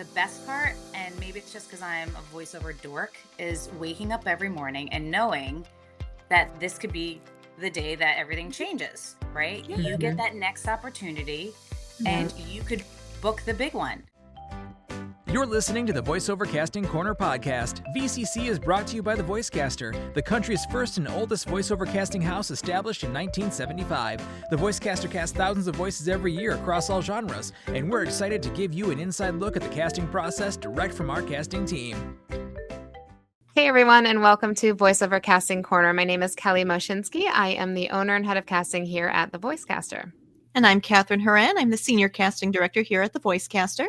the best part, and maybe it's just because I'm a voiceover dork, is waking up every morning and knowing that this could be the day that everything changes, right? Yeah. You get that next opportunity and you could book the big one. You're listening to the Voiceover Casting Corner podcast. VCC is brought to you by The Voicecaster, the country's first and oldest voiceover casting house established in 1975. The Voicecaster casts thousands of voices every year across all genres, and we're excited to give you an inside look at the casting process direct from our casting team. Hey everyone, and welcome to Voiceover Casting Corner. My name is Kelly Moshinsky. I am the owner and head of casting here at The Voicecaster. And I'm Kathryn Horan. I'm the senior casting director here at The Voicecaster.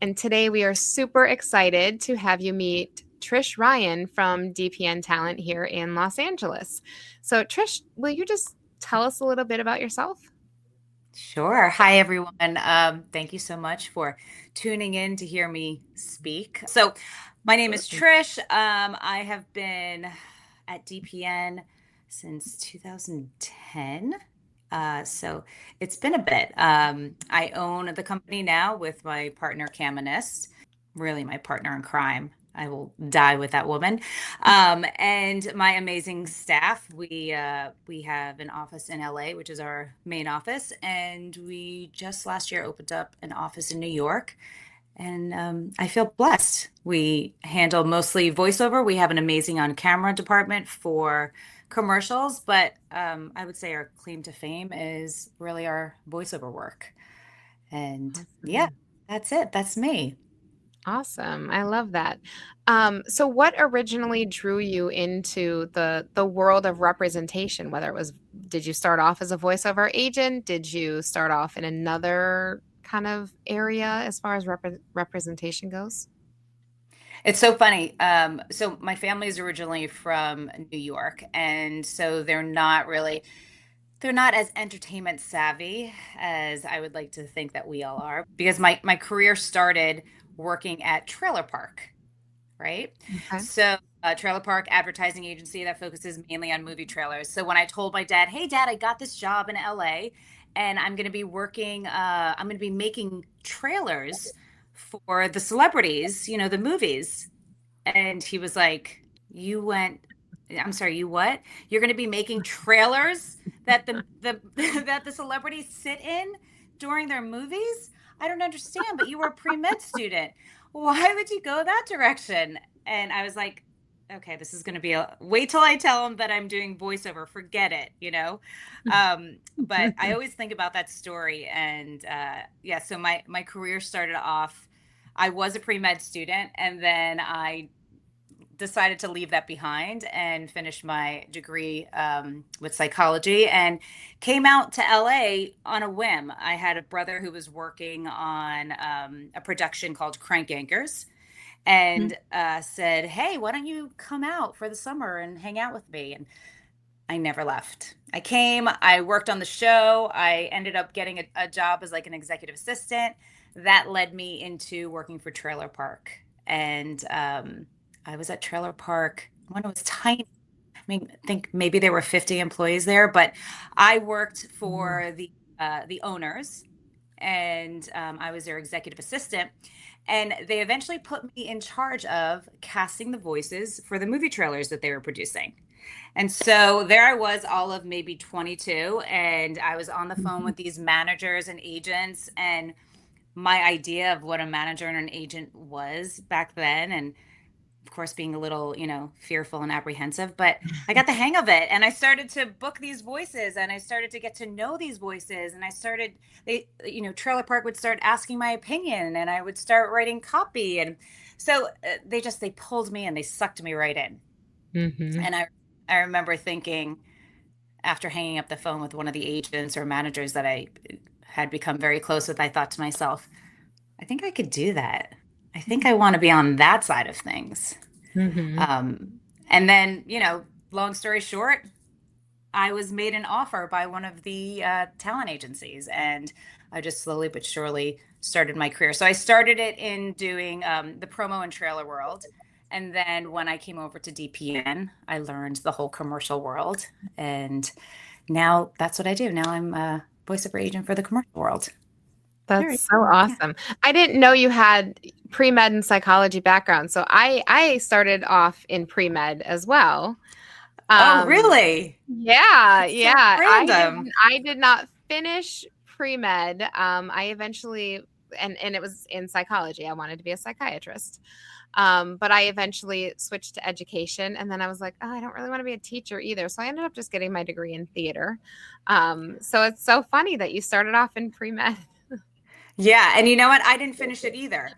And today we are super excited to have you meet Trish Ryan from DPN Talent here in Los Angeles. So Trish, will you just tell us a little bit about yourself? Sure. Hi, everyone. Thank you so much for tuning in to hear me speak. So my name is Trish. I have been at DPN since 2010. So it's been a bit. I own the company now with my partner, Caminist, really my partner in crime. I will die with that woman. And my amazing staff. We have an office in LA, which is our main office. And we just last year opened up an office in New York. And I feel blessed. We handle mostly voiceover. We have an amazing on-camera department for commercials, but I would say our claim to fame is really our voiceover work. And yeah, that's it. That's me. Awesome. I love that. So what originally drew you into the world of representation? Did you start off as a voiceover agent? Did you start off in another kind of area as far as representation goes? It's so funny. So my family is originally from New York, and so they're not as entertainment savvy as I would like to think that we all are, because my career started working at Trailer Park, right? Okay. So Trailer Park advertising agency that focuses mainly on movie trailers. So when I told my dad, "Hey Dad, I got this job in LA and I'm going to be I'm going to be making trailers for the celebrities, the movies." And he was like, I'm sorry, you what? You're going to be making trailers that that the celebrities sit in during their movies? I don't understand, but you were a pre-med student. Why would you go that direction? And I was like, okay, this is going to be wait till I tell him that I'm doing voiceover. Forget it, But I always think about that story. And so my career started off, I was a pre-med student, and then I decided to leave that behind and finish my degree with psychology and came out to LA on a whim. I had a brother who was working on a production called Crank Yankers and said, "Hey, why don't you come out for the summer and hang out with me?" And I never left. I came, I worked on the show. I ended up getting a job as like an executive assistant. That led me into working for Trailer Park. And I was at Trailer Park when it was tiny. I mean, I think maybe there were 50 employees there, but I worked for the owners, and I was their executive assistant. And they eventually put me in charge of casting the voices for the movie trailers that they were producing. And so there I was, all of maybe 22, and I was on the phone with these managers and agents, and my idea of what a manager and an agent was back then, and of course being a little fearful and apprehensive, but I got the hang of it, and I started to book these voices, and I started to get to know these voices, and Trailer Park would start asking my opinion, and I would start writing copy, and so they pulled me and they sucked me right in. And I remember thinking, after hanging up the phone with one of the agents or managers that I had become very close with, I thought to myself, I think I could do that. I think I want to be on that side of things. And then, long story short, I was made an offer by one of the talent agencies, and I just slowly but surely started my career. So I started it in doing the promo and trailer world. And then when I came over to DPN, I learned the whole commercial world. And now that's what I do. Now I'm a voiceover agent for the commercial world. Very That's so cool. Yeah. awesome. I didn't know you had pre-med and psychology background. So I started off in pre-med as well. Oh, Um, really? yeah, That's so yeah. random. I did not finish pre-med. I eventually and it was in psychology. I wanted to be a psychiatrist. But I eventually switched to education, and then I was like, oh, I don't really want to be a teacher either. So I ended up just getting my degree in theater. So it's so funny that you started off in pre-med. Yeah, and you know what? I didn't finish it either.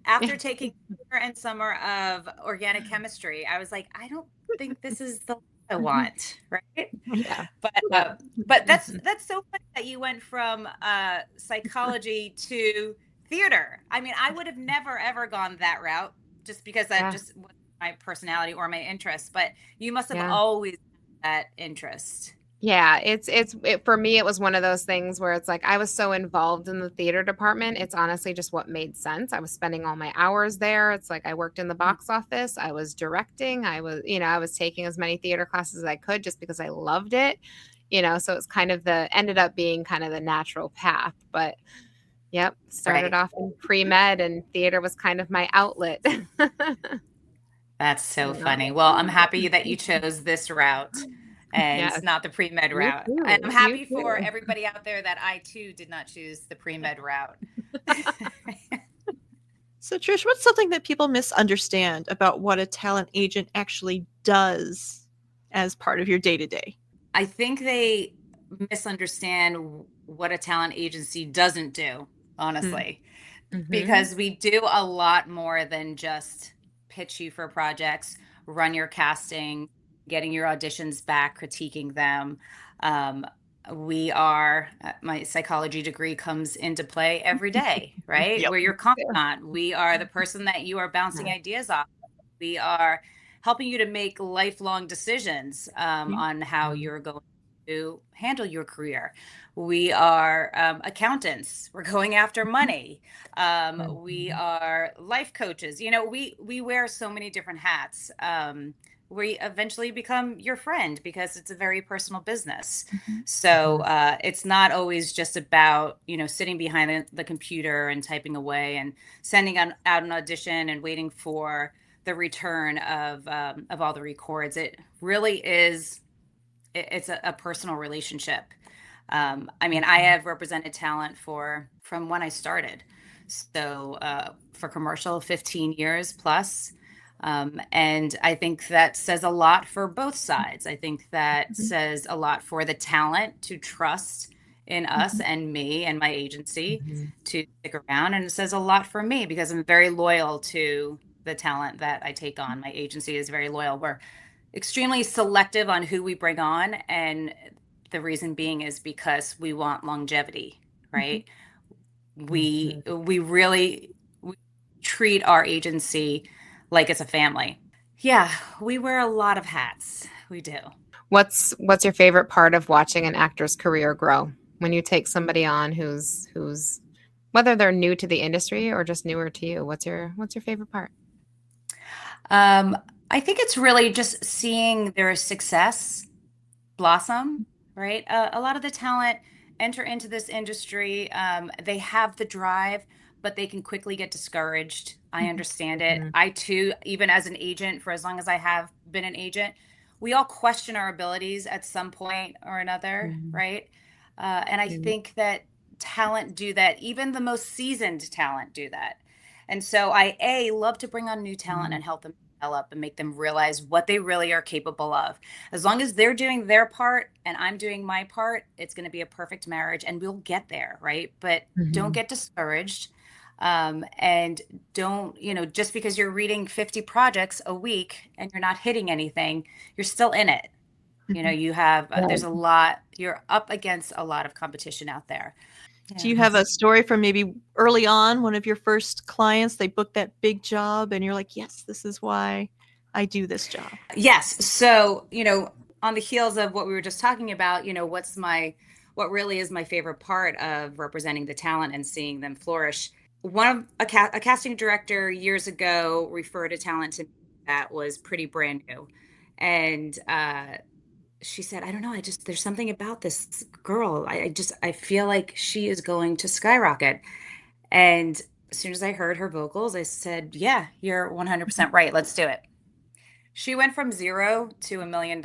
After taking summer and summer of organic chemistry, I was like, I don't think this is the life I want, right? Yeah. But Yeah. but that's so funny that you went from psychology to theater. I mean, I would have never ever gone that route just because that Yeah. just wasn't my personality or my interest. But you must have Yeah. always had that interest. Yeah, for me it was one of those things where it's like I was so involved in the theater department. It's honestly just what made sense. I was spending all my hours there. It's like I worked in the box office, I was directing, I was taking as many theater classes as I could just because I loved it. So it's kind of ended up being kind of the natural path. But yep, started Right. off in pre-med and theater was kind of my outlet. That's so Yeah. funny. Well, I'm happy that you chose this route and Yes, not the pre-med you route. And I'm too. You happy for too. everybody out there that I too did not choose the pre-med route. So, Trish, what's something that people misunderstand about what a talent agent actually does as part of your day to day? I think they misunderstand what a talent agency doesn't do, honestly, Mhm. because we do a lot more than just pitch you for projects, run your casting, getting your auditions back, critiquing them. Um, my psychology degree comes into play every day, right? Yep. We're your confidant. We are the person that you are bouncing Yeah. ideas off. We are helping you to make lifelong decisions on how you're going to handle your career. We are accountants. We're going after money. We Mhm. are life coaches. We wear so many different hats. We eventually become your friend because it's a very personal business. So Mhm. it's not always just about sitting behind the computer and typing away and sending out an audition and waiting for the return of all the records. It really is. It's a personal relationship. I mean, I have represented talent from when I started. So for commercial, 15 years plus. And I think that says a lot for both sides. I think that says a lot for the talent to trust in us and me and my agency Mhm. to stick around. And it says a lot for me because I'm very loyal to the talent that I take on. My agency is very loyal. We're extremely selective on who we bring on. And the reason being is because we want longevity, right? We Mhm. we really we treat our agency like it's a family. Yeah, we wear a lot of hats. We do. What's your favorite part of watching an actor's career grow? When you take somebody on who's whether they're new to the industry or just newer to you, what's your favorite part? Um, I think it's really just seeing their success blossom, right? A lot of the talent enter into this industry. They have the drive, but they can quickly get discouraged. I understand it. Mhm. I too, even as an agent, for as long as I have been an agent, we all question our abilities at some point or another, Mhm. right? And I Mhm. think that talent do that. Even the most seasoned talent do that. And so I love to bring on new talent and help them develop and make them realize what they really are capable of. As long as they're doing their part and I'm doing my part, it's going to be a perfect marriage and we'll get there, right? But don't Mhm. get discouraged. And don't, just because you're reading 50 projects a week and you're not hitting anything, you're still in it. You have, there's a Right. lot, you're up against a lot of competition out there. Do Yeah. you have a story from maybe early on, one of your first clients, they booked that big job and you're like, yes, this is why I do this job? Yes. So, on the heels of what we were just talking about, what really is my favorite part of representing the talent and seeing them flourish. One of a casting director years ago referred a talent to me that was pretty brand new. And she said, I don't know, there's something about this girl. I feel like she is going to skyrocket. And as soon as I heard her vocals, I said, yeah, you're 100% right. Let's do it. She went from zero to $1 million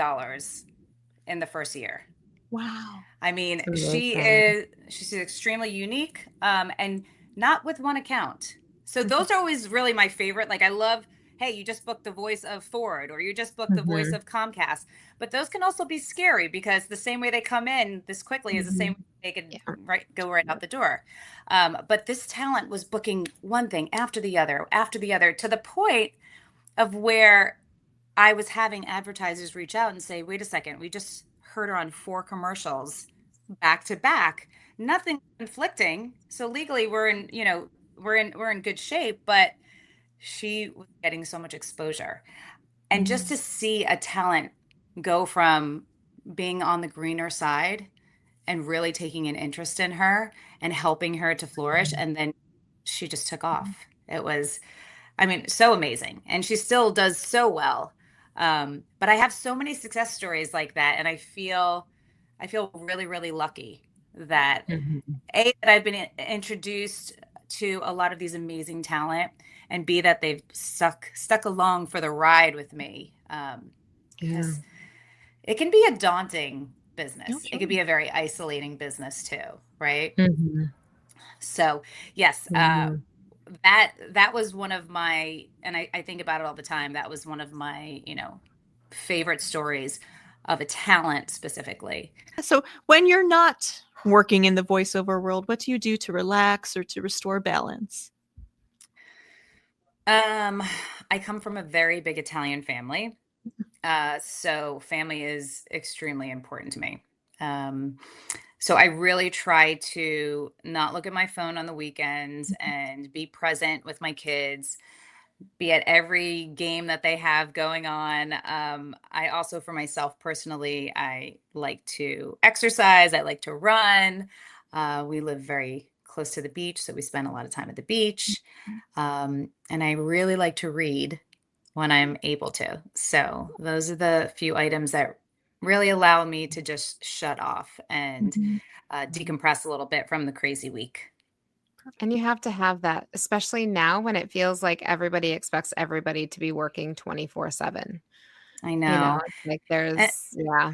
in the first year. Wow. I mean, It's amazing. she's extremely unique, and not with one account. So those are always really my favorite. Like I love, hey, you just booked the voice of Ford or you just booked the voice Mhm. of Comcast. But those can also be scary because the same way they come in this quickly is the same Mhm. way they could Yeah. go right out the door. But this talent was booking one thing after the other, to the point of where I was having advertisers reach out and say, wait a second, we just heard her on 4 commercials back to back. Nothing conflicting. So legally we're in, we're in good shape, but she was getting so much exposure. And just Mhm. to see a talent go from being on the greener side and really taking an interest in her and helping her to flourish, and then she just took off. It was, I mean, so amazing. And she still does so well. But I have so many success stories like that. And I feel really, really lucky that Mhm. that I've been introduced to a lot of these amazing talent, and B, that they've stuck along for the ride with me. Yeah. Because it can be a daunting Oh, business. It could sure. be a very isolating business too, right? Mhm. So yes, Mhm. that was one of my, and I think about it all the time. That was one of my, favorite stories of a talent specifically. So when you're not working in the voiceover world, what do you do to relax or to restore balance? Um, I come from a very big Italian family. So family is extremely important to me. Um, so I really try to not look at my phone on the weekends and be present with my kids, be at every game that they have going on. I also, for myself personally, I like to exercise, I like to run. We live very close to the beach, so we spend a lot of time at the beach. And I really like to read when I'm able to. So those are the few items that really allow me to just shut off and Mhm. decompress a little bit from the crazy week. And you have to have that, especially now when it feels like everybody expects everybody to be working 24/7. I You know, know. it's like And, there's yeah.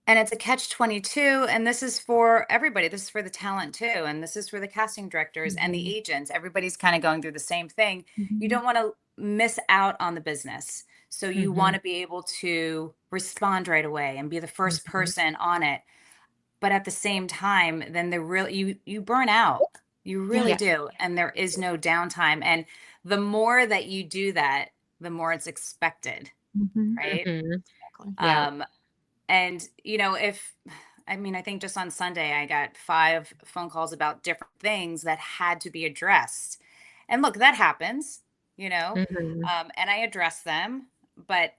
and it's a catch 22. And this is for everybody. This is for the talent too. And this is for the casting directors and Mhm. the agents. Everybody's kind of going through the same thing. You Mhm. don't want to miss out on the business. So you want Mhm. to be able to respond right away and be the first Mhm. person on it. But at the same time, then the real you burn out. You really Yeah. Yeah. do. And there is no downtime. And the more that you do that, the more it's expected, Mhm. right? Mhm. Exactly. Yeah. Um, and if I mean, I think just on Sunday I got 5 phone calls about different things that had to be addressed. And look, that happens, you know, Mhm. and I address them. But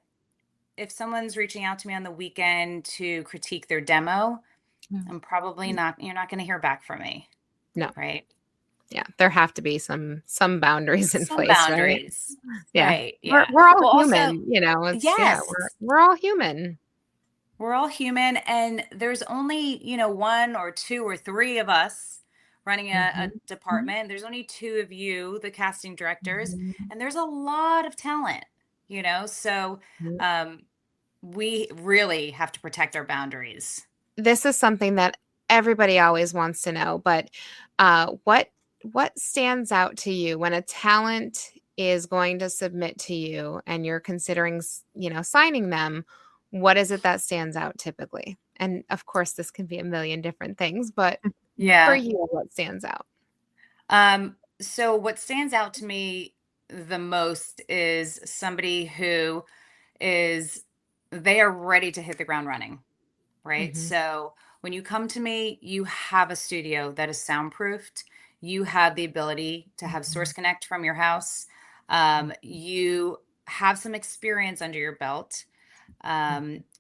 if someone's reaching out to me on the weekend to critique their demo, Yeah. I'm probably not, you're not going to hear back from me, No. right? Yeah, there have to be some boundaries in Some place, right? boundaries, Yeah. right? We're Yeah. we're all Well, also, human, you know, it's yeah, yes, we're all human. we're all human, and there's only, 1 or 2 or 3 of us running a Mhm. Mhm. department. There's only 2 of you, the casting directors, Mhm. and there's a lot of talent. So Yep. um, we really have to protect our boundaries. This is something that everybody always wants to know, but, what stands out to you when a talent is going to submit to you and you're considering signing them? What is it that stands out typically? And, of course, this can be a million different things, but for Yeah. you, what stands out? So what stands out to me the most is somebody who is they are ready to hit the ground running, right? Mhm. So when you come to me, you have a studio that is soundproofed. You have the ability to have Source Mhm. Connect from your house. You have some experience under your belt.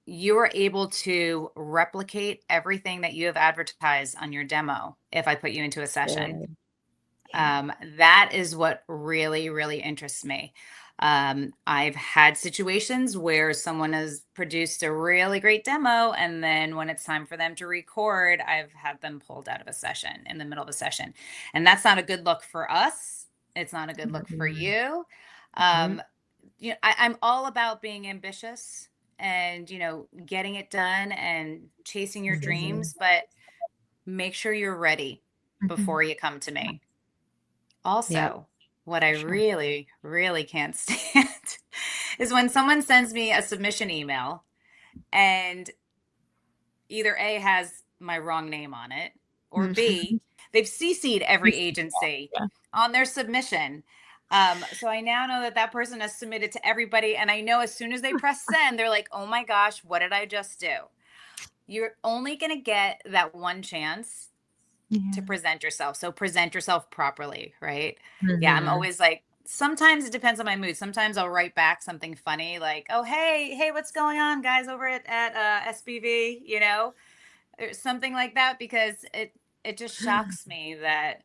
You are able to replicate everything that you have advertised on your demo if I put you into a session. Good. That is what really, really interests me. I've had situations where someone has produced a really great demo, and then when it's time for them to record, I've had them pulled out of a session in the middle of a session. And that's not a good look for us. It's not a good look for you. Mhm. I'm all about being ambitious and, getting it done and chasing your dreams, but make sure you're ready Mhm. before you come to me. Yep. Also, what I Sure. really, really can't stand is when someone sends me a submission email and either A has my wrong name on it, or B, they've CC'd every agency Yeah. on their submission. So I now know that that person has submitted to everybody. And I know as soon as they press send, they're like, oh my gosh, what did I just do? You're only going to get that one chance to Yeah. present yourself. So present yourself properly, right? Yeah, I'm Mhm. always like, sometimes it depends on my mood. Sometimes I'll write back something funny like, oh, hey, what's going on, guys, over at SBV, or something like that, because it just shocks me that,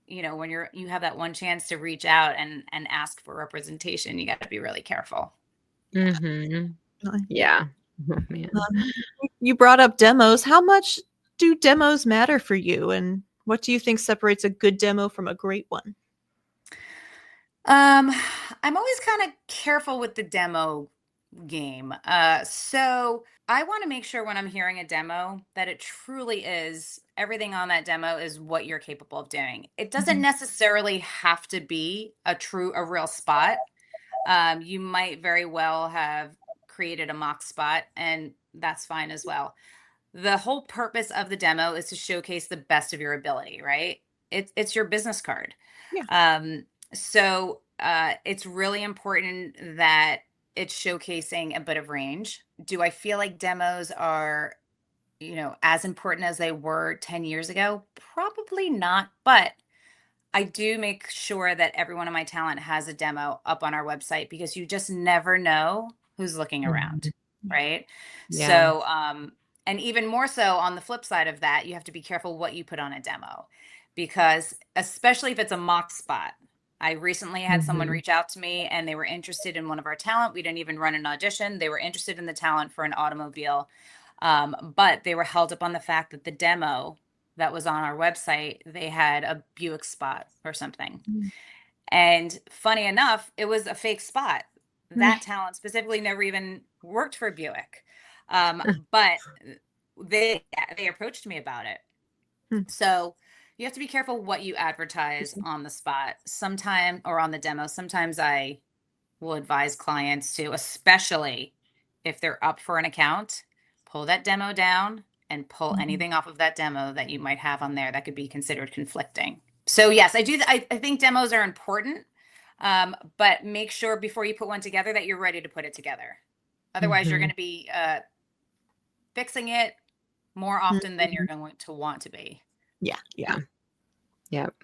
when you have that one chance to reach out and ask for representation, you got to be really careful. Mhm. Definitely. Yeah. Oh, man. Um, you brought up demos. How much do demos matter for you? And what do you think separates a good demo from a great one? Um, I'm always kind of careful with the demo game. So I want to make sure when I'm hearing a demo that it truly is everything on that demo is what you're capable of doing. It doesn't Mhm. necessarily have to be a real spot. You might very well have created a mock spot, and that's fine as well. The whole purpose of the demo is to showcase the best of your ability, right? It's your business card. Yeah. So it's really important that it's showcasing a bit of range. Do I feel like demos are, as important as they were 10 years ago? Probably not, but I do make sure that every one of my talent has a demo up on our website because you just never know who's looking around, Mhm. Yeah. right? Yeah. And even more so on the flip side of that, you have to be careful what you put on a demo because, especially if it's a mock spot. I recently had someone Mhm. reach out to me and they were interested in one of our talent. We didn't even run an audition. They were interested in the talent for an automobile, but they were held up on the fact that the demo that was on our website, they had a Buick spot or something. Mm. And funny enough, it was a fake spot. Mm. That talent specifically never even worked for Buick. But they approached me about it. Mm. So you have to be careful what you advertise on the spot sometime or on the demo. Sometimes I will advise clients to, especially if they're up for an account, pull that demo down and pull Mhm. anything off of that demo that you might have on there that could be considered conflicting. So yes, I do. I think demos are important, but make sure before you put one together that you're ready to put it together. Otherwise, you're going Mhm. to be fixing it more often than you're Mhm. going to want to be. Yeah. Yeah. Yep.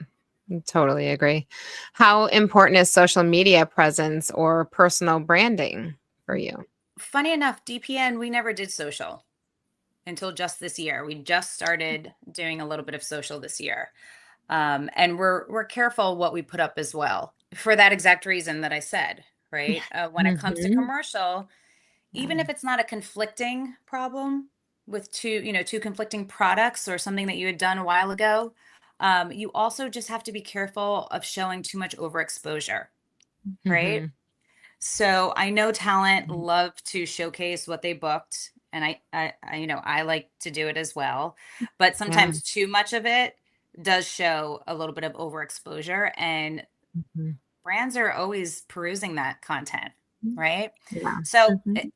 Totally agree. How important is social media presence or personal branding for you? Funny enough, DPN, we never did social until just this year. We just started doing a little bit of social this year. And we're careful what we put up as well for that exact reason that I said, right? When it comes to Mhm. commercial, even if it's not a conflicting problem with two conflicting products or something that you had done a while ago, you also just have to be careful of showing too much overexposure, right? Mhm. So I know talent love to showcase what they booked, and I like to do it as well. But Yeah. sometimes too much of it does show a little bit of overexposure, and Mhm. brands are always perusing that content, Mhm. right? Yeah. So Mhm.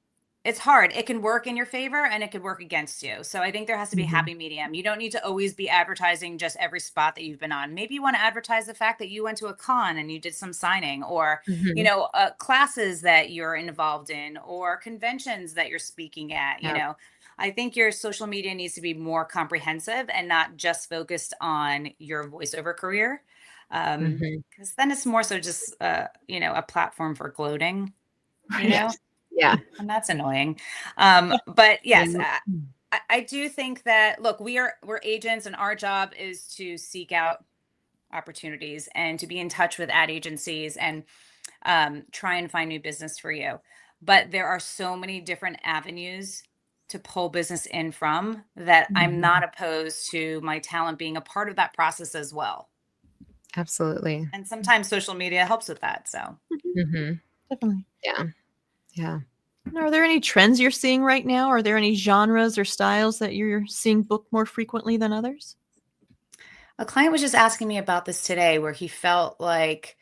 it's hard. It can work in your favor and it could work against you. So I think there has to be a Mhm. happy medium. You don't need to always be advertising just every spot that you've been on. Maybe you want to advertise the fact that you went to a con and you did some signing, or Mhm. classes that you're involved in, or conventions that you're speaking at. Yep. I think your social media needs to be more comprehensive and not just focused on your voiceover career. Mhm. Because then it's more so just a platform for gloating, you Right. know Yes. Yeah. and that's annoying. But yes, Yeah. I do think that, look, we're agents, and our job is to seek out opportunities and to be in touch with ad agencies and try and find new business for you. But there are so many different avenues to pull business in from that I'm not opposed to my talent being a part of that process as well. Absolutely. And sometimes social media helps with that. So Mm-hmm. Definitely. Yeah. Yeah. Are there any trends you're seeing right now? Are there any genres or styles that you're seeing booked more frequently than others? a client was just asking me about this today, where he felt like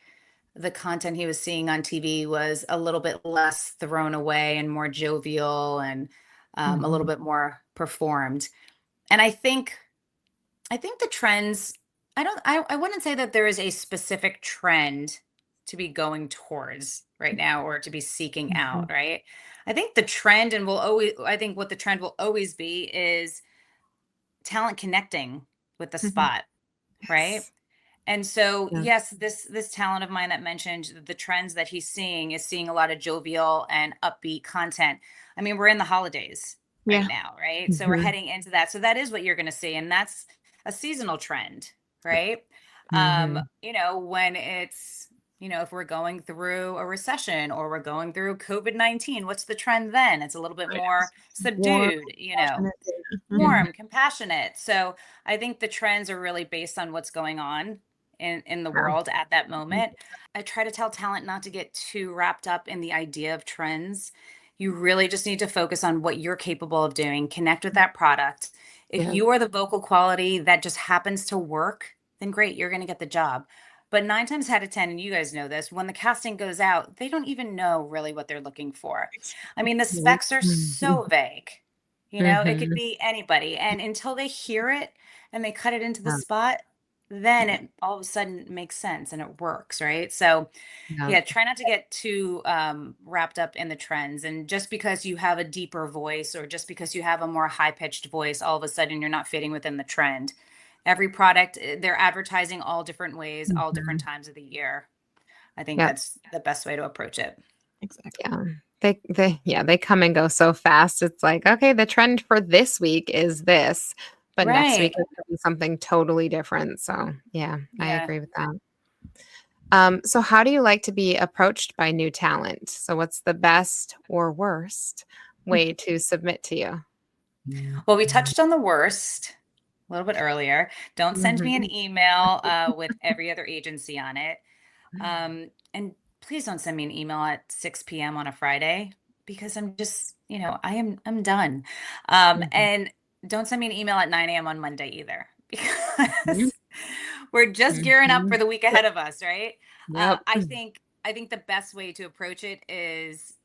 the content he was seeing on TV was a little bit less thrown away and more jovial and a little bit more performed. And I think the trends, I wouldn't say that there is a specific trend to be going towards right now or to be seeking Mhm. out, right? I think the trend and will always, I think what the trend will always be is talent connecting with the Mhm. spot, right? Yes. And so, Yeah. yes, this talent of mine that mentioned the trends that he's seeing is seeing a lot of jovial and upbeat content. I mean, we're in the holidays right Yeah. now, right? So we're Mm-hmm. heading into that. So that is what you're going to see, and that's a seasonal trend, right? Mm-hmm. When it's if we're going through a recession or we're going through COVID-19, what's the trend then? It's a little bit Right. more Warm, subdued, passionate. Mhm. Mm-hmm. warm, compassionate. So I think the trends are really based on what's going on in the world at that moment. I try to tell talent not to get too wrapped up in the idea of trends. You really just need to focus on what you're capable of doing, connect with that product. If Yeah. you are the vocal quality that just happens to work, then great, you're going to get the job. But 9 times out of 10, and you guys know this, when the casting goes out, they don't even know really what they're looking for. I mean, the specs are Mm-hmm. so vague. It could Mm-hmm. be anybody. And until they hear it and they cut it into the Yeah. spot, then it all of a sudden makes sense and it works, right? So, Yeah. yeah, try not to get too wrapped up in the trends. And just because you have a deeper voice or just because you have a more high pitched voice, all of a sudden you're not fitting within the trend. Every product, they're advertising all different ways, all Mm-hmm. different times of the year. I think Yep. that's the best way to approach it. Exactly. Yeah. They come and go so fast. It's like, okay, the trend for this week is this, but next week Right. it could be something totally different. So yeah, I Yeah. agree with that. So how do you like to be approached by new talent? So what's the best or worst way to submit to you? Well, we touched on the worst a little bit earlier. Don't send me Mhm. an email with every other agency on it. And please don't send me an email at 6 p.m. on a Friday because I'm just, I'm done. Mhm. And don't send me an email at 9 a.m. on Monday either Mhm. because we're just gearing up for Mhm. the week ahead of us, right? Yep. I think the best way to approach it is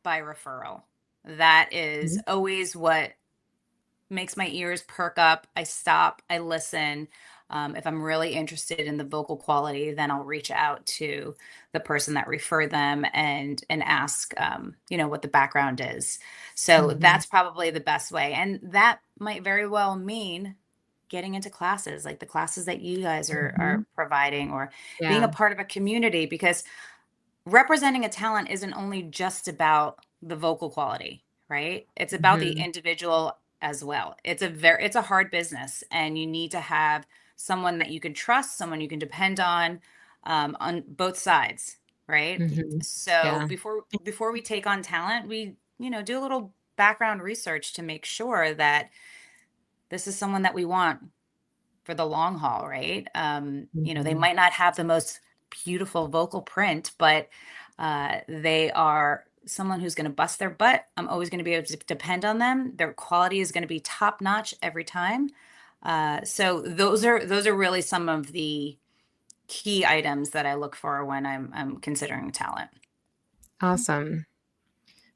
by referral. That is Mhm. always what makes my ears perk up. I stop, I listen. If I'm really interested in the vocal quality, then I'll reach out to the person that referred them and ask, what the background is. So Mhm. that's probably the best way, and that might very well mean getting into classes like the classes that you guys are Mhm. providing, or being a Yeah. part of a community, because representing a talent isn't only just about the vocal quality, right? It's about the Mhm. individual as well. It's a hard business, and you need to have someone that you can trust, someone you can depend on both sides, right? Mhm. So Yeah. before we take on talent, we do a little background research to make sure that this is someone that we want for the long haul, right? They Mhm. might not have the most beautiful vocal print, but they are someone who's going to bust their butt. I'm always going to be able to depend on them. Their quality is going to be top notch every time. So those are really some of the key items that I look for when I'm considering talent. Awesome.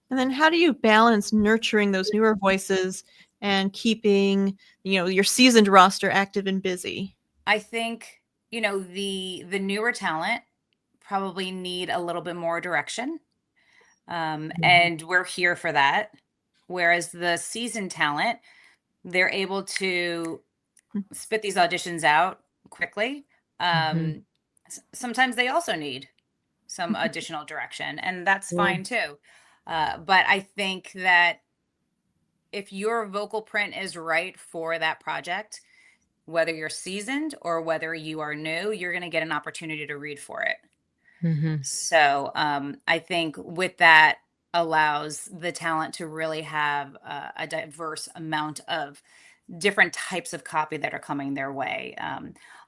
And then how do you balance nurturing those newer voices and keeping, your seasoned roster active and busy? I think the newer talent probably need a little bit more direction. Mhm. And we're here for that. Whereas the seasoned talent, they're able to spit these auditions out quickly. Mhm. Sometimes they also need some additional direction, and that's Yeah. fine too. But I think that if your vocal print is right for that project, whether you're seasoned or whether you are new, you're going to get an opportunity to read for it. So I think with that allows the talent to really have a diverse amount of different types of copy that are coming their way.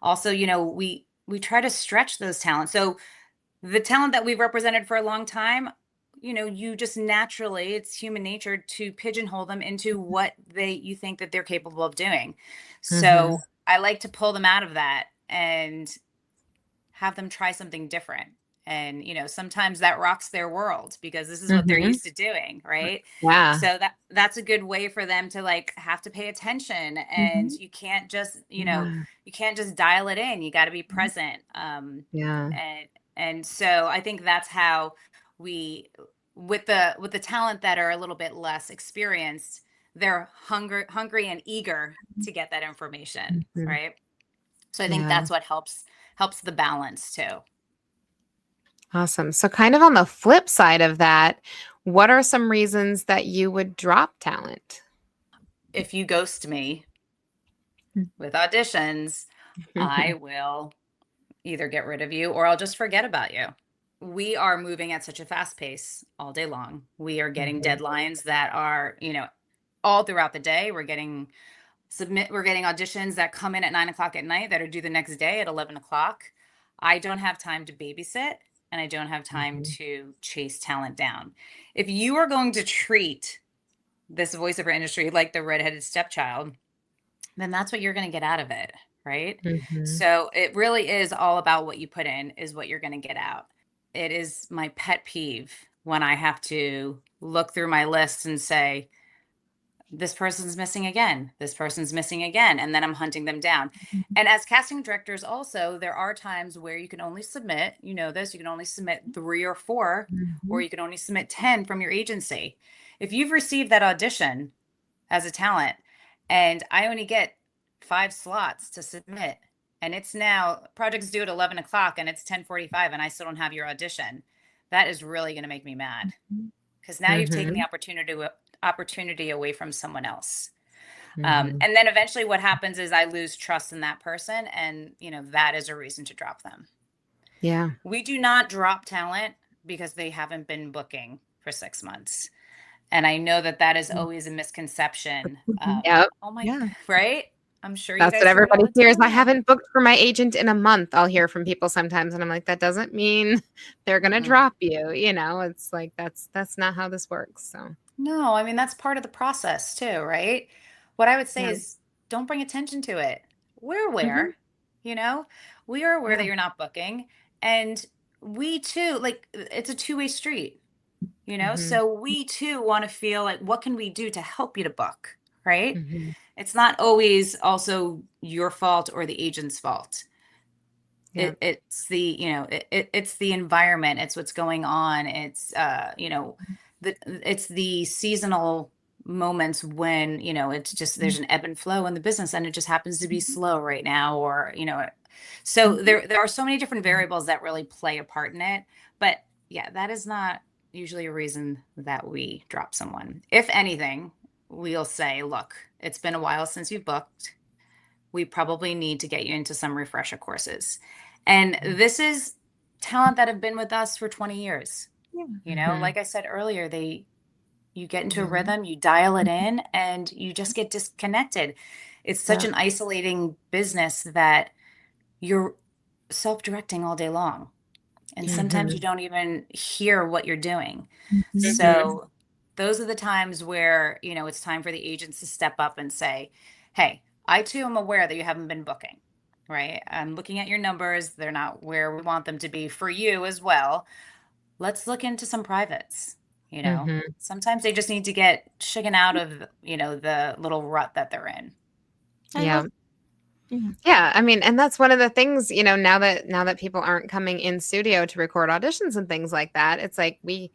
Also, we try to stretch those talents. So the talent that we've represented for a long time, you just naturally, it's human nature to pigeonhole them into what you think that they're capable of doing. So I like to pull them out of that and have them try something different. And sometimes that rocks their world because this is what they're used to doing, right? Yeah. So that's a good way for them to like have to pay attention, and you can't just you can't just dial it in. You got to be present. Yeah. And so I think that's how we, with the talent that are a little bit less experienced, they're hungry and eager to get that information, right? So I think that's what helps the balance too. Awesome. So kind of on the flip side of that, what are some reasons that you would drop talent? If you ghost me with auditions, I will either get rid of you or I'll just forget about you. We are moving at such a fast pace all day long. We are getting deadlines that are, all throughout the day. We're getting auditions that come in at 9 o'clock at night that are due the next day at 11 o'clock. I don't have time to babysit, and I don't have time to chase talent down. If you are going to treat this voiceover industry like the redheaded stepchild, then that's what you're going to get out of it, right? So it really is all about what you put in is what you're going to get out. It is my pet peeve when I have to look through my list and say, this person's missing again. This person's missing again. And then I'm hunting them down. And as casting directors also, there are times where you can only submit, you can only submit 3 or 4, or you can only submit 10 from your agency. If you've received that audition as a talent and I only get 5 slots to submit, and it's now project's due at 11 o'clock and it's 10:45 and I still don't have your audition, that is really going to make me mad, because now you've taken the opportunity away from someone else. And then eventually what happens is I lose trust in that person, and that is a reason to drop them. Yeah. We do not drop talent because they haven't been booking for 6 months. And I know that is always a misconception. Yep. Oh my, right? I'm sure That's you what guys hear it all everybody the hears. I time. haven't booked for my agent in a month. I'll hear from people sometimes, and I'm like, that doesn't mean they're gonna drop you. It's like that's not how this works. So No, I mean, that's part of the process too, right? What I would say is don't bring attention to it. We're aware, we are aware that you're not booking. And we too, like, it's a two-way street, so we too want to feel like, what can we do to help you to book, right? It's not always also your fault or the agent's fault. It's the, it's the environment. It's what's going on. It's, it's the seasonal moments when, it's just, there's an ebb and flow in the business and it just happens to be slow right now, or, so there are so many different variables that really play a part in it. But yeah, that is not usually a reason that we drop someone. If anything, we'll say, look, it's been a while since you've booked. We probably need to get you into some refresher courses. And this is talent that have been with us for 20 years. Like I said earlier, you get into a rhythm, you dial it in, and you just get disconnected. It's such an isolating business that you're self-directing all day long. And sometimes you don't even hear what you're doing. So those are the times where, it's time for the agents to step up and say, hey, I too am aware that you haven't been booking, right? I'm looking at your numbers. They're not where we want them to be for you as well. Let's look into some privates. Sometimes they just need to get shaken out of, the little rut that they're in. Yeah, I mean, and that's one of the things, now that people aren't coming in studio to record auditions and things like that, it's like we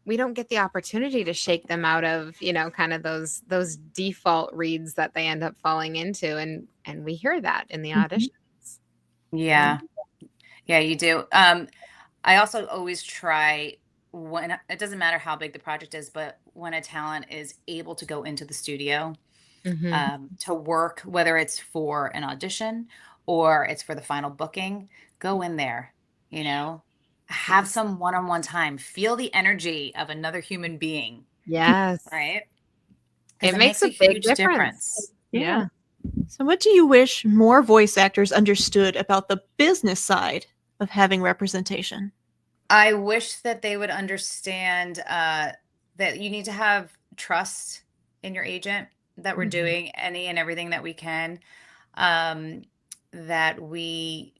don't get the opportunity to shake them out of, kind of those default reads that they end up falling into, and we hear that in the auditions. Yeah, you do. I also always try, when it doesn't matter how big the project is, but when a talent is able to go into the studio, to work, whether it's for an audition or it's for the final booking. Go in there, have Yes. some one-on-one time, feel the energy of another human being, Yes. right? Because It it makes makes a a big huge difference. difference. Yeah. So, what do you wish more voice actors understood about the business side of having representation? I wish that they would understand that you need to have trust in your agent, that we're doing any and everything that we can. Um, that we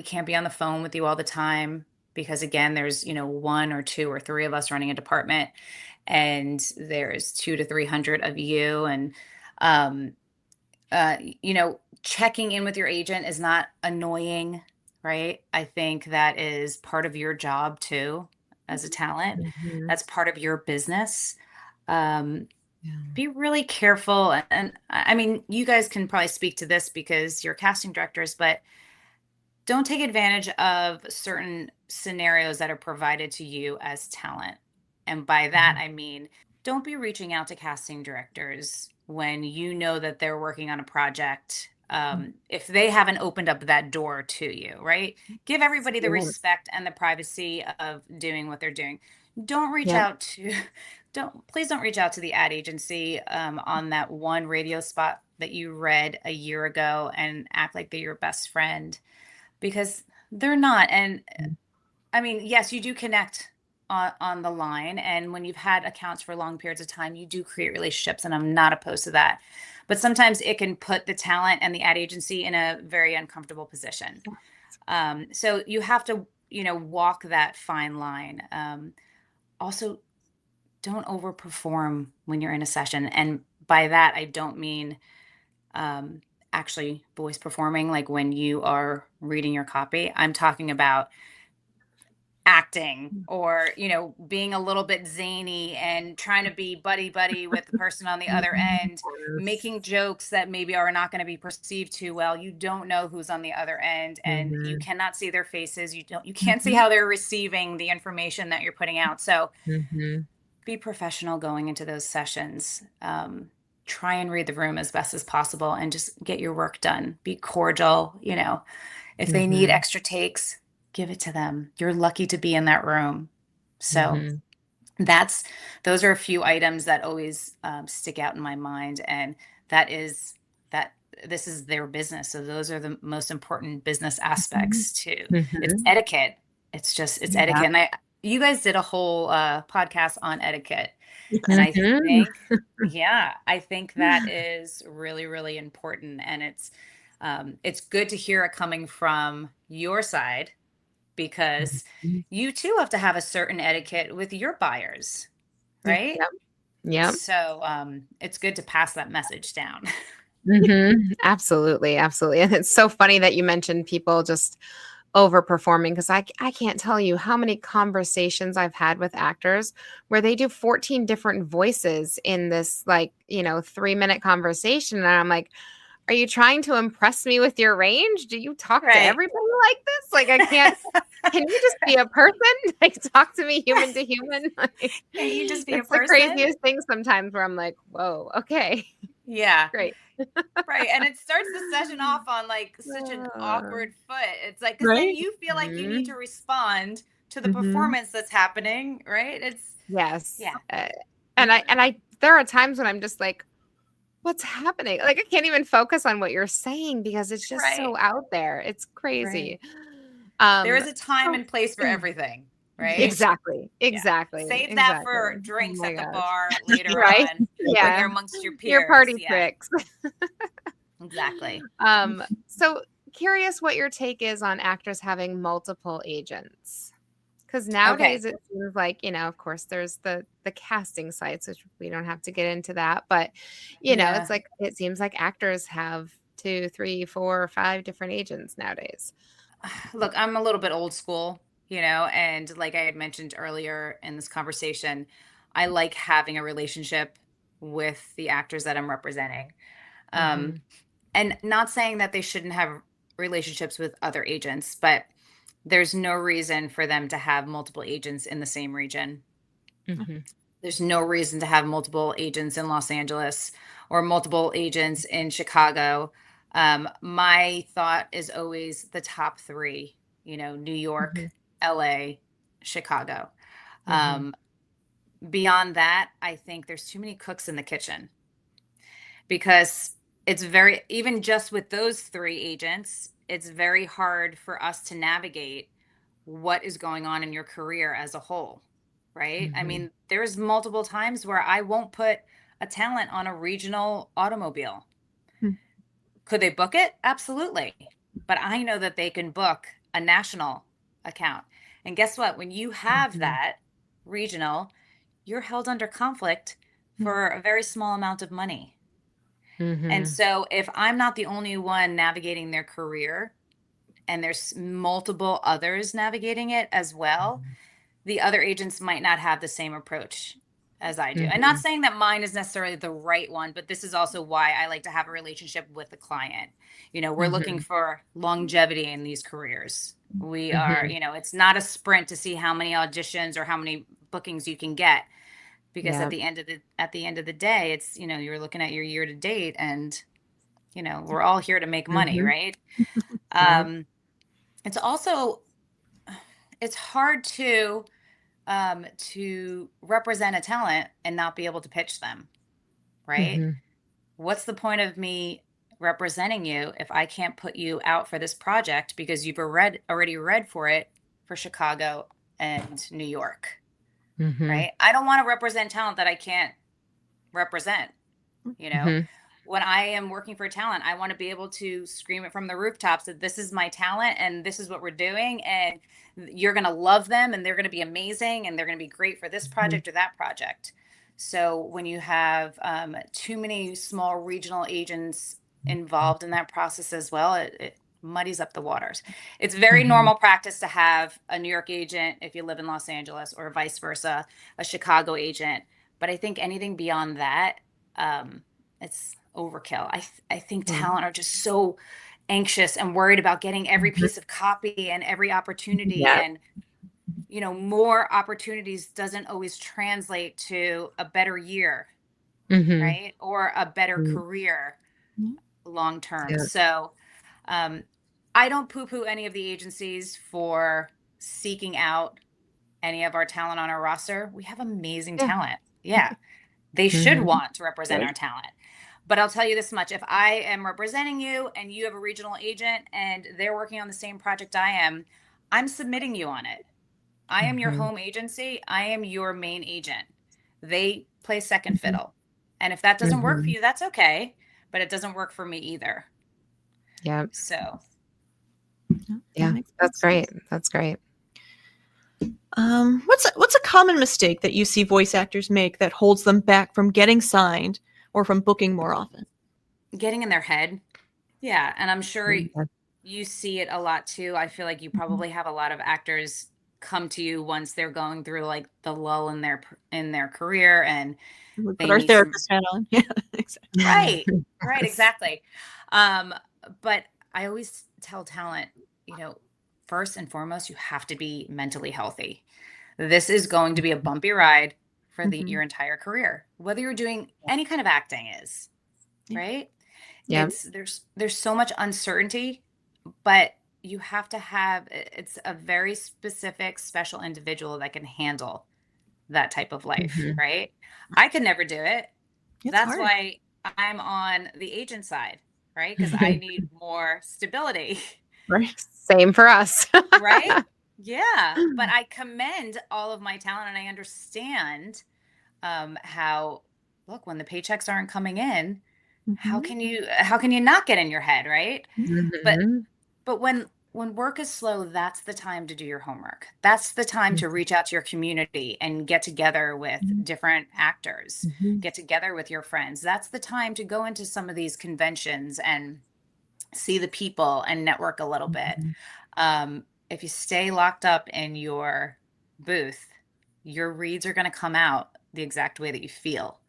can't be on the phone with you all the time because again, there's, one or two or three of us running a department and there's 200 to 300 of you. And, um, checking in with your agent is not annoying, right? I think that is part of your job too, as a talent. That's part of your business. Um, be really careful. And I mean, you guys can probably speak to this because you're casting directors, but don't take advantage of certain scenarios that are provided to you as talent. And by that, I mean, don't be reaching out to casting directors when you know that they're working on a project. If they haven't opened up that door to you, right? Give everybody the respect and the privacy of doing what they're doing. Don't reach out to, please don't reach out to the ad agency on that one radio spot that you read a year ago and act like they're your best friend because they're not. And I mean, yes, you do connect on the line. And when you've had accounts for long periods of time, you do create relationships. And I'm not opposed to that. But sometimes it can put the talent and the ad agency in a very uncomfortable position. So you have to, walk that fine line. Also, don't overperform when you're in a session. And by that, I don't mean actually voice performing, like when you are reading your copy. I'm talking about acting or, being a little bit zany and trying to be buddy buddy with the person on the other end, making jokes that maybe are not going to be perceived too well. You don't know who's on the other end and you cannot see their faces. You can't see how they're receiving the information that you're putting out. So be professional going into those sessions. Try and read the room as best as possible and just get your work done. Be cordial. If they need extra takes, give it to them. You're lucky to be in that room. So those are a few items that always stick out in my mind. And this is their business. So those are the most important business aspects too. It's etiquette. It's etiquette. And you guys did a whole podcast on etiquette. And I think that is really, really important. And it's good to hear it coming from your side because you too have to have a certain etiquette with your buyers, right? Yep. So it's good to pass that message down. Absolutely. Absolutely. And it's so funny that you mentioned people just overperforming because I can't tell you how many conversations I've had with actors where they do 14 different voices in this 3-minute conversation. And I'm like, are you trying to impress me with your range? Do you talk to everybody like this? Like, I can't, can you just be a person? Like, talk to me human to human. Like, can you just be a it's person? the craziest thing sometimes where I'm like, whoa, okay. Yeah. Great. Right. And it starts the session off on like such an awkward foot. It's like, because then you feel like you need to respond to the performance that's happening. Right. Yes. Yeah. And I, there are times when I'm just like, what's happening? Like, I can't even focus on what you're saying because it's just so out there. It's crazy. There is a time and place for everything. Right. Exactly. Save that for drinks at the bar later right? on when you're amongst your peers. Your party tricks. Exactly. So curious what your take is on actors having multiple agents. Because nowadays it seems like, of course, there's the casting sites, which we don't have to get into that. But, it's like it seems like actors have 2, 3, 4, 5 different agents nowadays. Look, I'm a little bit old school, and like I had mentioned earlier in this conversation, I like having a relationship with the actors that I'm representing. And not saying that they shouldn't have relationships with other agents, but there's no reason for them to have multiple agents in the same region. There's no reason to have multiple agents in Los Angeles or multiple agents in Chicago. My thought is always the top three, New York, Mhm. LA, Chicago. Mhm. Um, Beyond that, I think there's too many cooks in the kitchen because it's very, even just with those three agents, it's very hard for us to navigate what is going on in your career as a whole, right? I Mhm. mean, there's multiple times where I won't put a talent on a regional automobile. Hmm. Could they book it? Absolutely. But I know that they can book a national account. And guess what? When you have Mhm. that regional, you're held under conflict Yeah. for a very small amount of money. And Mhm. so if I'm not the only one navigating their career and there's multiple others navigating it as well, the other agents might not have the same approach as I do. And not Mhm. saying that mine is necessarily the right one, but this is also why I like to have a relationship with the client. We're looking Mhm. for longevity in these careers. We are, Mhm. it's not a sprint to see how many auditions or how many bookings you can get because Yeah. at the end of the day, it's, you're looking at your year to date and, we're all here to make money, Mhm. right? Yeah. Um, it's also it's hard to represent a talent and not be able to pitch them, right? Mhm. What's the point of me representing you if I can't put you out for this project because you've already read for it for Chicago and New York, Mhm. right? I don't want to represent talent that I can't represent, you know? Mhm. When I am working for talent, I want to be able to scream it from the rooftops that this is my talent and this is what we're doing and you're going to love them and they're going to be amazing and they're going to be great for this Mhm. project or that project. So when you have too many small regional agents involved in that process as well, it muddies up the waters. It's very Mhm. normal practice to have a New York agent if you live in Los Angeles or vice versa, a Chicago agent. But I think anything beyond that, it's overkill. I think Mhm. talent are just so anxious and worried about getting every Mhm. piece of copy and every opportunity Yeah. and more opportunities doesn't always translate to a better year, Mhm. right? Or a better Mm. career long term. Yeah. So um, I don't poo poo any of the agencies for seeking out any of our talent on our roster. We have amazing Yeah. talent. Yeah. They should Mhm. want to represent Good. our talent. But I'll tell you this much, if I am representing you and you have a regional agent and they're working on the same project I am, I'm submitting you on it. I am your Mhm. home agency. I am your main agent. They play second Mhm. fiddle. And if that doesn't work for Mhm. you, that's okay. But it doesn't work for me either. Yeah. So Yeah, that Yeah. makes That's sense. great. That's great. What's a common mistake that you see voice actors make that holds them back from getting signed or from booking more often? getting in their head. Yeah. And I'm sure Mhm. you see it a lot too. I feel like you Mhm. probably have a lot of actors come to you once they're going through like the lull in their career and We put they our need some. therapist hat on. Yeah, exactly. Right. Right, Yes. exactly. Um, but I always tell talent, you know, first and foremost, you have to be mentally healthy. This is going to be a bumpy ride for Mhm. your entire career, whether you're doing any kind of acting is, Yeah. right? Yeah. There's so much uncertainty, but you have to have it's a very specific, special individual that can handle that type of life, Mhm. right? I could never do it. It's That's hard. why I'm on the agent side, right? Because I need more stability, Right. Same for us. right? Yeah. But I commend all of my talent and I understand how, look, when the paychecks aren't coming in, Mhm. how can you not get in your head, right? But Mhm. But when work is slow, that's the time to do your homework. That's the time to reach out to your community and get together with Mhm. different actors, Mhm. get together with your friends. That's the time to go into some of these conventions and see the people and network a little bit. Mhm. If you stay locked up in your booth, your reads are going to come out the exact way that you feel.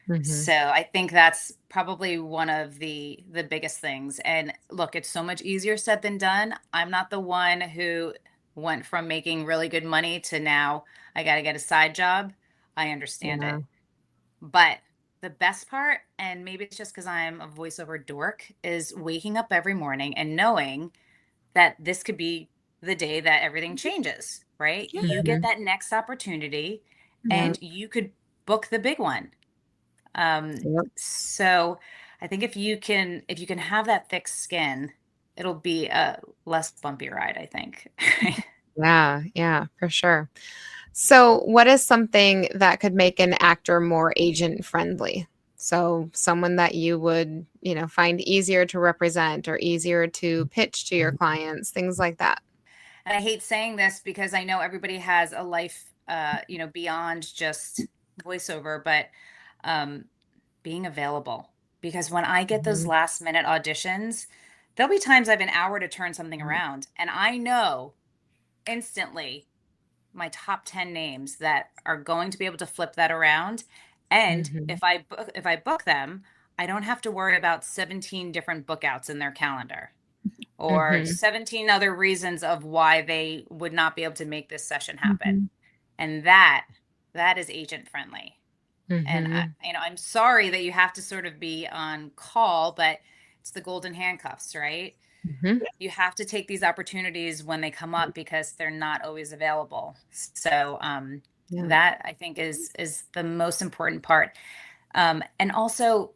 Mhm. So I think that's probably one of the biggest things. And look, it's so much easier said than done. I'm not the one who went from making really good money to now I got to get a side job. I understand Yeah. it. But the best part, and maybe it's just because I'm a voiceover dork, is waking up every morning and knowing that this could be the day that everything changes, right? Yeah. You get Mhm. that next opportunity Yeah. and you could book the big one. Yep. So I think if you can have that thick skin, it'll be a less bumpy ride, I think. Yeah, yeah, for sure. So, what is something that could make an actor more agent friendly? So, someone that you would, find easier to represent or easier to pitch to your clients, things like that. And I hate saying this because I know everybody has a life, beyond just voiceover, but um, being available. Because when I get those Mhm. last minute auditions, there'll be times I have an hour to turn something around, and I know instantly my top 10 names that are going to be able to flip that around. And Mhm. if I book them, I don't have to worry about 17 different bookouts in their calendar or Mhm. 17 other reasons of why they would not be able to make this session happen. Mhm. And that is agent friendly. And Mhm. I'm sorry that you have to sort of be on call, but it's the golden handcuffs, right? Mhm. You have to take these opportunities when they come up because they're not always available. So Yeah. that I think is the most important part. And also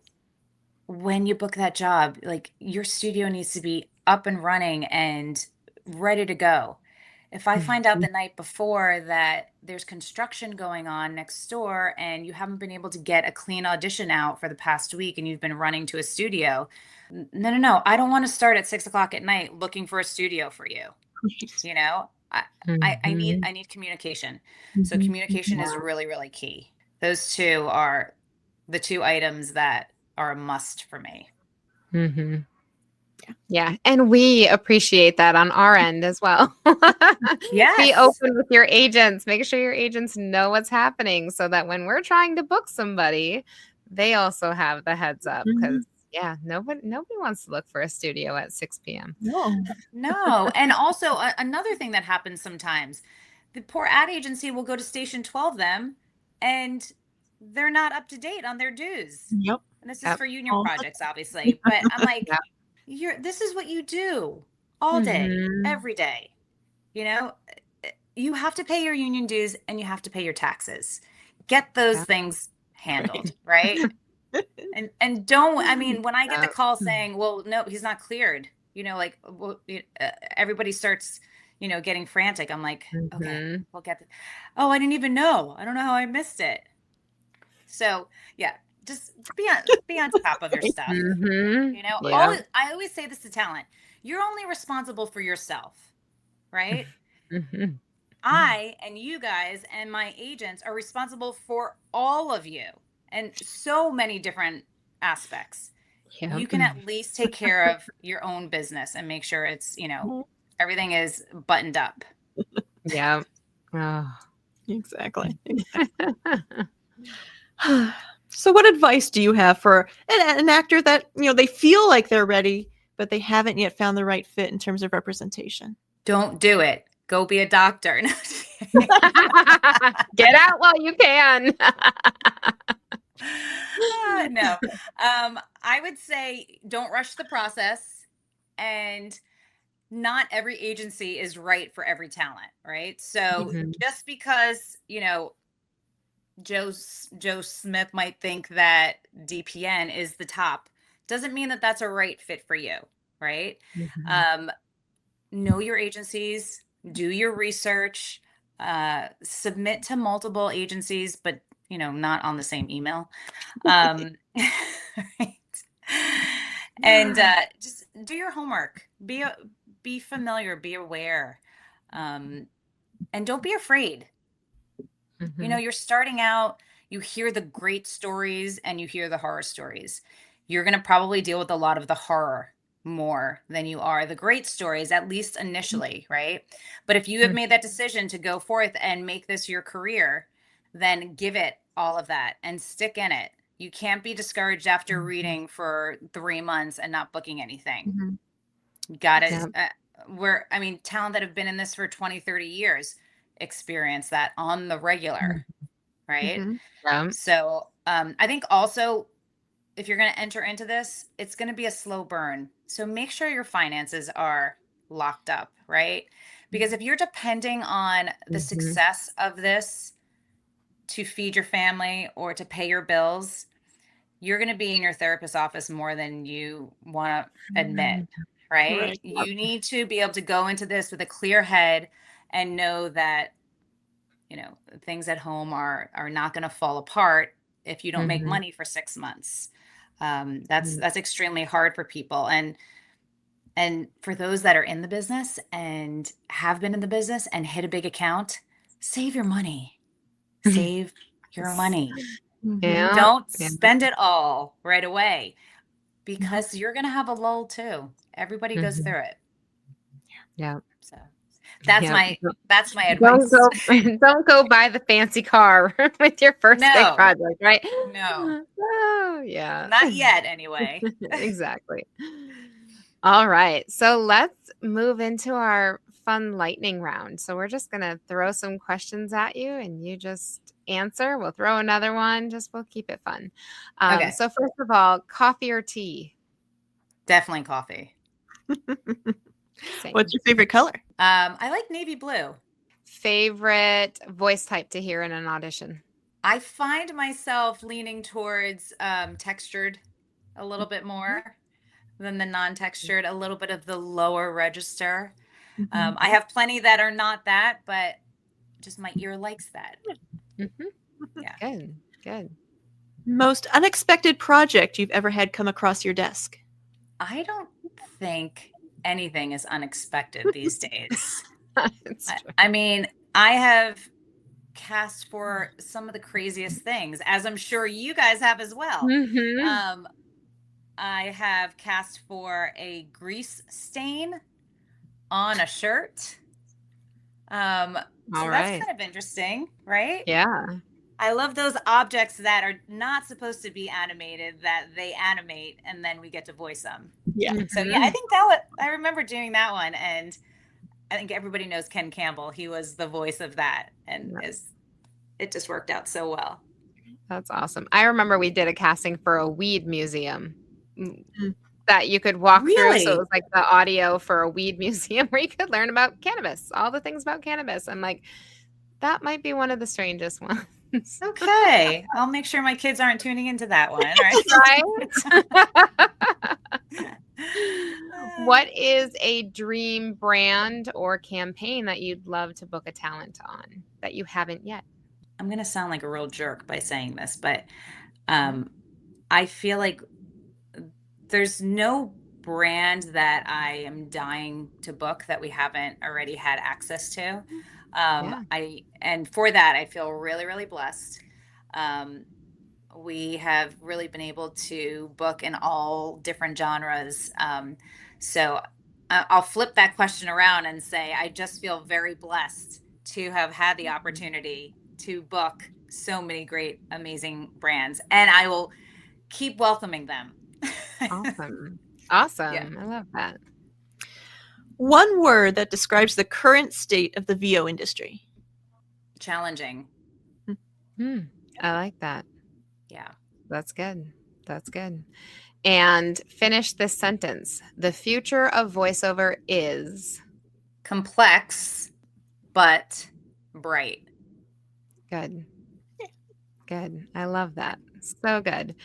when you book that job, like your studio needs to be up and running and ready to go. If I find out Mhm. the night before that there's construction going on next door and you haven't been able to get a clean audition out for the past week and you've been running to a studio, no, no, no. I don't want to start at 6 o'clock at night looking for a studio for you. You know, Mhm. I need communication. So Mhm. communication is really, really key. Those two are the two items that are a must for me. Mhm. Yeah, and we appreciate that on our end as well. Be Yes. open with your agents. Make sure your agents know what's happening so that when we're trying to book somebody, they also have the heads up. Because Mhm. yeah, nobody wants to look for a studio at 6 p.m. No. No. And also another thing that happens sometimes, the poor ad agency will go to station 12 them and they're not up to date on their dues. Yep. And this is Yep. for union All projects, obviously. But I'm like, Yep. this is what you do all day, Mhm. every day. You know, you have to pay your union dues and you have to pay your taxes. Get those Yep. things handled, right? And don't, I mean, when I get the Yep. call saying, well, no, he's not cleared, well, everybody starts, getting frantic. I'm like, okay, Mhm. we'll get oh, I didn't even know. I don't know how I missed it. So yeah, just be on top of your stuff. Mhm. You know, Yep. always, I always say this to talent. You're only responsible for yourself, right? Mhm. I and you guys and my agents are responsible for all of you and so many different aspects. You Yep. can at least take care of your own business and make sure it's, everything is buttoned up. Yep. Oh. Exactly. So, what advice do you have for an actor that they feel like they're ready, but they haven't yet found the right fit in terms of representation? Don't do it. Go be a doctor. No, just kidding. Get out while you can. No. I would say don't rush the process, and not every agency is right for every talent, right? So Mhm. just because, Joe Smith might think that DPN is the top doesn't mean that that's a right fit for you, right? Mhm. Um, know your agencies, do your research, submit to multiple agencies, but not on the same email. Um, right? And just do your homework. Be familiar. Be aware, um, and don't be afraid. Mhm. You're starting out. You hear the great stories and you hear the horror stories. You're going to probably deal with a lot of the horror more than you are the great stories, at least initially, right? But if you have Mhm. made that decision to go forth and make this your career, then give it all of that and stick in it. You can't be discouraged after Mhm. reading for 3 months and not booking anything. Mhm. Got it. Yep. I mean, talent that have been in this for 20, 30 years experience that on the regular, Mhm. right? Mhm. Yeah. So I think also if you're going to enter into this, it's going to be a slow burn. So make sure your finances are locked up, right? Because if you're depending on the Mhm. success of this to feed your family or to pay your bills, you're going to be in your therapist's office more than you want to admit, right? Right. You need to be able to go into this with a clear head and know that, you know, things at home are not going to fall apart if you don't make Mhm. money for 6 months. That's extremely hard for people, and for those that are in the business and have been in the business and hit a big account, save your money. Save your money. Mhm. Yeah. Don't Yeah. spend it all right away No. because you're going to have a lull too. Everybody goes Mhm. through it. Yeah. So that's Yeah. my Don't advice. go don't go buy the fancy car with your first big No, project, right? no, Oh, yeah. not yet anyway. Exactly. All right. So let's move into our fun lightning round. So we're just going to throw some questions at you and you just answer. We'll throw another one. Just we'll keep it fun. Okay, So first of all, coffee or tea? definitely coffee. Same. What's your favorite color? I like navy blue. Favorite voice type to hear in an audition? I find myself leaning towards textured a little bit more than the non-textured, a little bit of the lower register. Mhm. I have plenty that are not that, but just my ear likes that. Mhm. Yeah. Good. Good. Most unexpected project you've ever had come across your desk? I don't think anything is unexpected these days. It's true. I mean, I have cast for some of the craziest things, as I'm sure you guys have as well. Mhm. Um, I have cast for a grease stain on a shirt. So All that's right. kind of interesting, right? Yeah. I love those objects that are not supposed to be animated that they animate and then we get to voice them. Yeah. So yeah, I Mhm. think I remember doing that one, and I think everybody knows Ken Campbell. He was the voice of that, and Yeah, it just worked out so well. that's awesome. I remember we did a casting for a weed museum Mm. that you could walk through. So it Really? was like the audio for a weed museum where you could learn about cannabis, all the things about cannabis. I'm like, that might be one of the strangest ones. Okay, I'll make sure my kids aren't tuning into that one. Right? Right? What is a dream brand or campaign that you'd love to book a talent on that you haven't yet? I'm gonna sound like a real jerk by saying this, but I feel like there's no brand that I am dying to book that we haven't already had access to. Yeah. And for that I feel really, really blessed. Um, we have really been able to book in all different genres. So I'll flip that question around and say I just feel very blessed to have had the opportunity to book so many great, amazing brands, and I will keep welcoming them. Awesome. Yeah, Awesome. I love that. One word that describes the current state of the VO industry. challenging. Hmm. I like that. Yeah, That's good. That's good. And finish this sentence. The future of voiceover is complex but bright. good. Good. I love that. So good.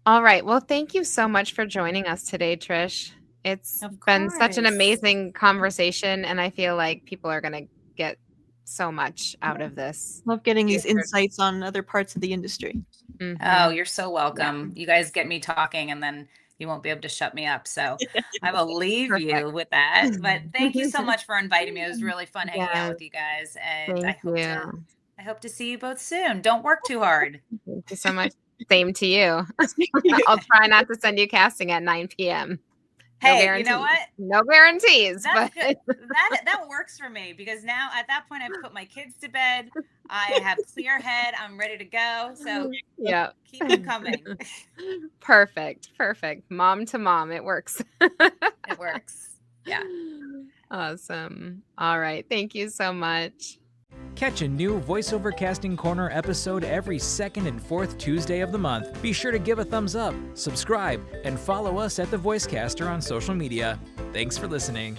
All right. Well, thank you so much for joining us today, Trish. It's Of been such an course. amazing conversation, and I feel like people are going to get so much out of this. Love getting these These are- insights on other parts of the industry. Oh, Mhm. you're so Yeah. welcome. You guys get me talking and then you won't be able to shut me up. So I will leave Perfect. you with that. But thank you so much for inviting me. It was really fun hanging out Yes. with you guys. And Thank you. I hope to see you both soon. Don't work too hard. Thank you so much. Same to you. I'll try not to send you casting at 9 p.m. No Hey, guarantees. you know what? No guarantees. That's But good. That works for me because now at that point I've put my kids to bed. I have clear head. I'm ready to go. So yeah. keep them coming. Perfect. Perfect. Mom to mom. It works. It works. Yeah. Awesome. All right. Thank you so much. Catch a new VoiceOver Casting Corner episode every second and fourth Tuesday of the month. Be sure to give a thumbs up, subscribe, and follow us at The Voicecaster on social media. Thanks for listening.